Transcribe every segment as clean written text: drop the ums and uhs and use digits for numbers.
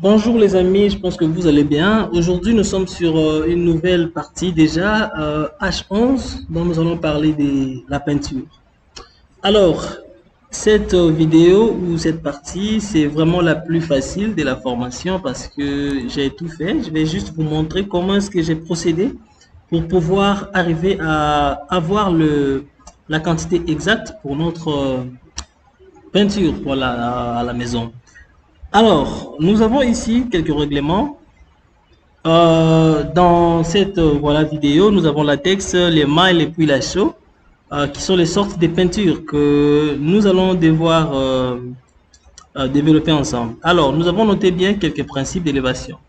Bonjour les amis, je pense que vous allez bien. Aujourd'hui, nous sommes sur une nouvelle partie déjà, H11, dont nous allons parler de la peinture. Alors, cette vidéo ou cette partie, c'est vraiment la plus facile de la formation parce que j'ai tout fait. Je vais juste vous montrer comment est-ce que j'ai procédé pour pouvoir arriver à avoir la quantité exacte pour notre peinture pour à la maison. Alors, nous avons ici quelques règlements. Dans cette voilà, vidéo, nous avons la texte, les mailles et puis la chaux, qui sont les sortes de peintures que nous allons devoir développer ensemble. Alors, nous avons noté bien quelques principes d'élévation.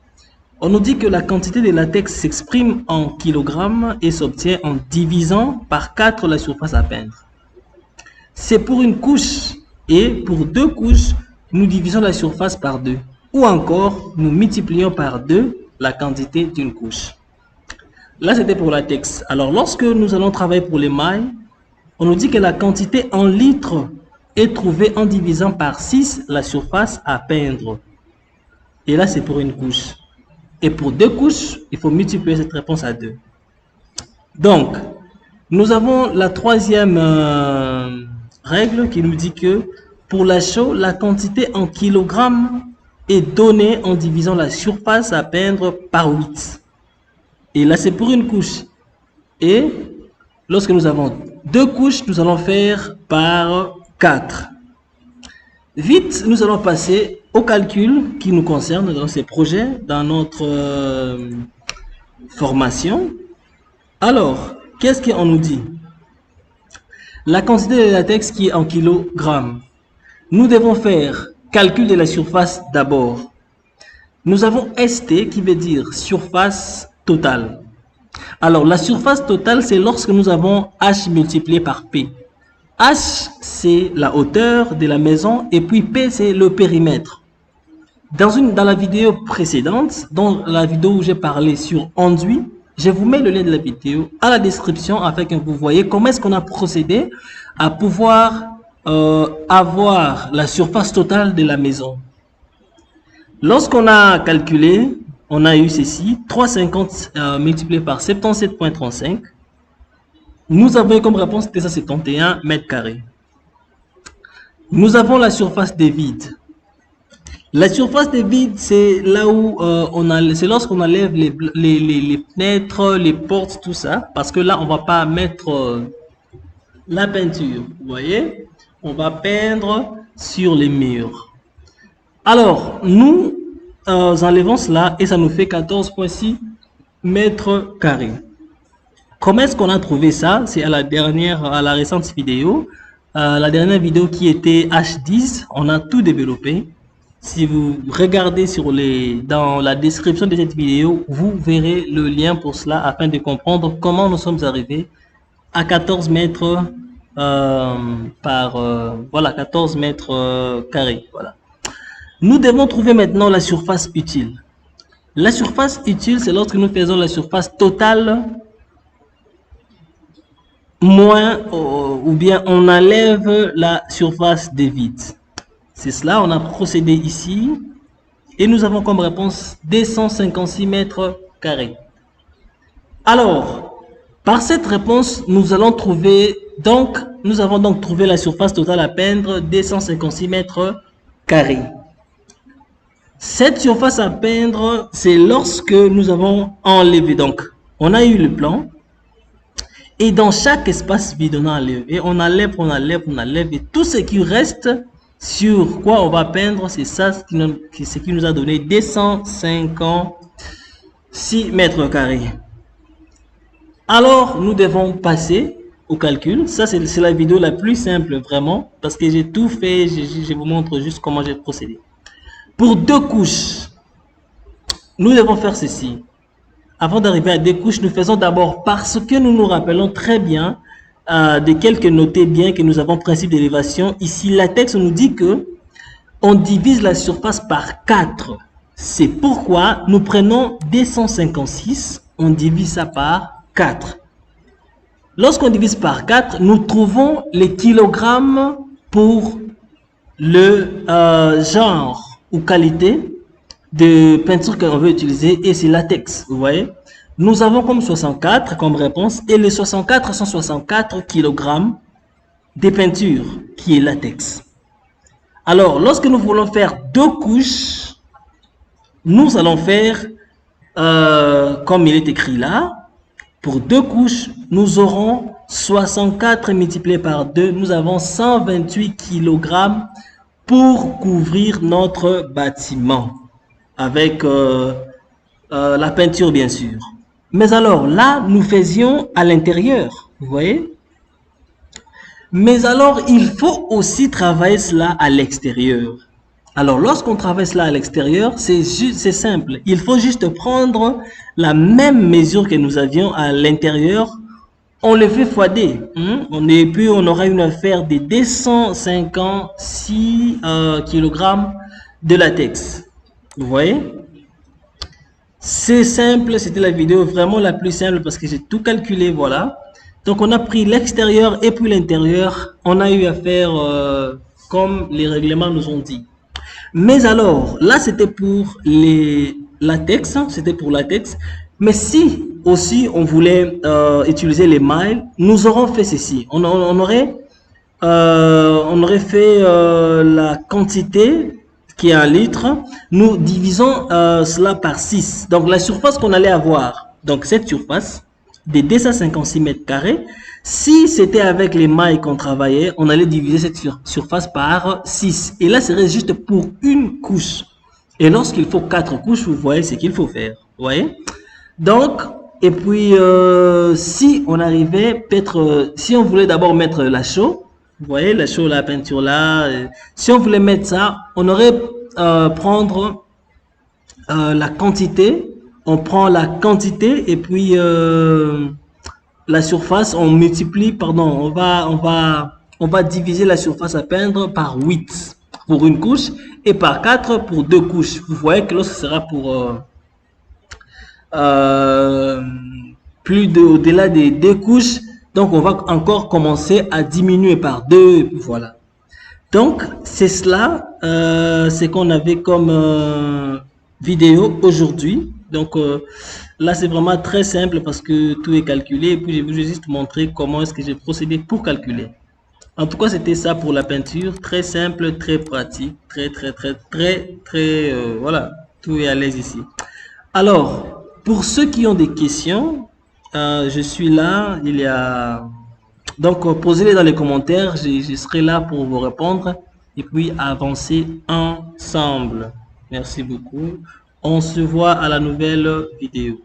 On nous dit que la quantité de latex s'exprime en kilogrammes et s'obtient en divisant par 4 la surface à peindre. C'est pour une couche et pour deux couches, nous divisons la surface par 2. Ou encore, nous multiplions par 2 la quantité d'une couche. Là, c'était pour la latex. Alors, lorsque nous allons travailler pour les mailles, on nous dit que la quantité en litres est trouvée en divisant par 6 la surface à peindre. Et là, c'est pour une couche. Et pour deux couches, il faut multiplier cette réponse à 2. Donc, nous avons la troisième règle qui nous dit que pour la chaux, la quantité en kilogrammes est donnée en divisant la surface à peindre par 8. Et là, c'est pour une couche. Et lorsque nous avons deux couches, nous allons faire par 4. Vite, nous allons passer au calcul qui nous concerne dans ces projets, dans notre formation. Alors, qu'est-ce qu'on nous dit? La quantité de latex qui est en kilogrammes. Nous devons faire calcul de la surface d'abord. Nous avons ST qui veut dire surface totale. Alors, la surface totale, c'est lorsque nous avons H multiplié par P. H, c'est la hauteur de la maison et puis P, c'est le périmètre. Dans la vidéo précédente, dans la vidéo où j'ai parlé sur enduit, je vous mets le lien de la vidéo à la description afin que vous voyez comment est-ce qu'on a procédé à pouvoir avoir la surface totale de la maison. Lorsqu'on a calculé, on a eu ceci, 350 multiplié par 77,35. Nous avons comme réponse 271 mètres carrés. Nous avons la surface des vides. La surface des vides, c'est là où c'est lorsqu'on enlève les fenêtres, les portes, tout ça. Parce que là, on va pas mettre la peinture. Vous voyez? On va peindre sur les murs. Alors, nous enlevons cela et ça nous fait 14,6 mètres carrés. Comment est-ce qu'on a trouvé ça? C'est à la récente vidéo. La dernière vidéo qui était H10, on a tout développé. Si vous regardez dans la description de cette vidéo, vous verrez le lien pour cela afin de comprendre comment nous sommes arrivés à 14 mètres voilà, 14 mètres carrés. Voilà. Nous devons trouver maintenant la surface utile. La surface utile, c'est lorsque nous faisons la surface totale moins ou bien on enlève la surface des vides. C'est cela, on a procédé ici et nous avons comme réponse 256 mètres carrés. Alors, par cette réponse, nous avons donc trouvé la surface totale à peindre 256 mètres carrés. Cette surface à peindre, c'est lorsque nous avons enlevé. Donc, on a eu le plan. Et dans chaque espace vide, on a enlevé. On enlève, on enlève, on enlève. Et tout ce qui reste, sur quoi on va peindre, c'est ça ce qui nous a donné 256 mètres carrés. Alors, nous devons passer au calcul. Ça, c'est la vidéo la plus simple, vraiment, parce que j'ai tout fait. Je vous montre juste comment j'ai procédé. Pour deux couches, nous devons faire ceci. Avant d'arriver à deux couches, nous faisons d'abord, parce que nous nous rappelons très bien de quelques notés bien que nous avons principe d'élévation. Ici, la texte nous dit que on divise la surface par 4. C'est pourquoi nous prenons 256, on divise ça par 4. Lorsqu'on divise par 4, nous trouvons les kilogrammes pour le genre ou qualité de peinture qu'on veut utiliser et c'est latex, vous voyez. Nous avons comme 64 comme réponse et les 64 sont 64 kg de peinture qui est latex. Alors, lorsque nous voulons faire 2 couches, nous allons faire, comme il est écrit là, pour 2 couches, nous aurons 64 multiplié par 2, nous avons 128 kg pour couvrir notre bâtiment avec la peinture bien sûr. Mais alors là, nous faisions à l'intérieur, vous voyez. Mais alors, il faut aussi travailler cela à l'extérieur. Alors, lorsqu'on travaille cela à l'extérieur, c'est simple. Il faut juste prendre la même mesure que nous avions à l'intérieur. On le fait x2. Et puis, on aura une affaire de 256 kg de latex. Vous voyez? C'est simple. C'était la vidéo vraiment la plus simple parce que j'ai tout calculé. Voilà. Donc, on a pris l'extérieur et puis l'intérieur. On a eu à faire comme les règlements nous ont dit. Mais alors, là, c'était pour les latex. C'était pour latex. Mais si aussi on voulait utiliser les mailles, nous aurons fait ceci. On aurait fait la quantité qui est 1 litre. Nous divisons cela par 6. Donc, la surface qu'on allait avoir, donc cette surface, de 256 mètres carrés. Si c'était avec les mailles qu'on travaillait, on allait diviser cette surface par 6. Et là, c'est juste pour une couche. Et lorsqu'il faut 4 couches, vous voyez ce qu'il faut faire. Vous voyez? Donc, et puis, si on arrivait, peut-être, si on voulait d'abord mettre la chaux, vous voyez, la chaux, la peinture là, si on voulait mettre ça, on aurait prendre la quantité. On prend la quantité et puis la surface, on multiplie, pardon, on va diviser la surface à peindre par 8 pour une couche et par 4 pour 2 couches. Vous voyez que là, ce sera pour plus au-delà des 2 couches. Donc, on va encore commencer à diminuer par 2. Voilà. Donc, c'est cela, c'est qu'on avait comme vidéo aujourd'hui. Donc là, c'est vraiment très simple parce que tout est calculé. Et puis, je vais juste montrer comment est-ce que j'ai procédé pour calculer. En tout cas, c'était ça pour la peinture. Très simple, très pratique, voilà, tout est à l'aise ici. Alors, pour ceux qui ont des questions, je suis là. Il y a... Donc, posez-les dans les commentaires. Je serai là pour vous répondre et puis avancer ensemble. Merci beaucoup. On se voit à la nouvelle vidéo.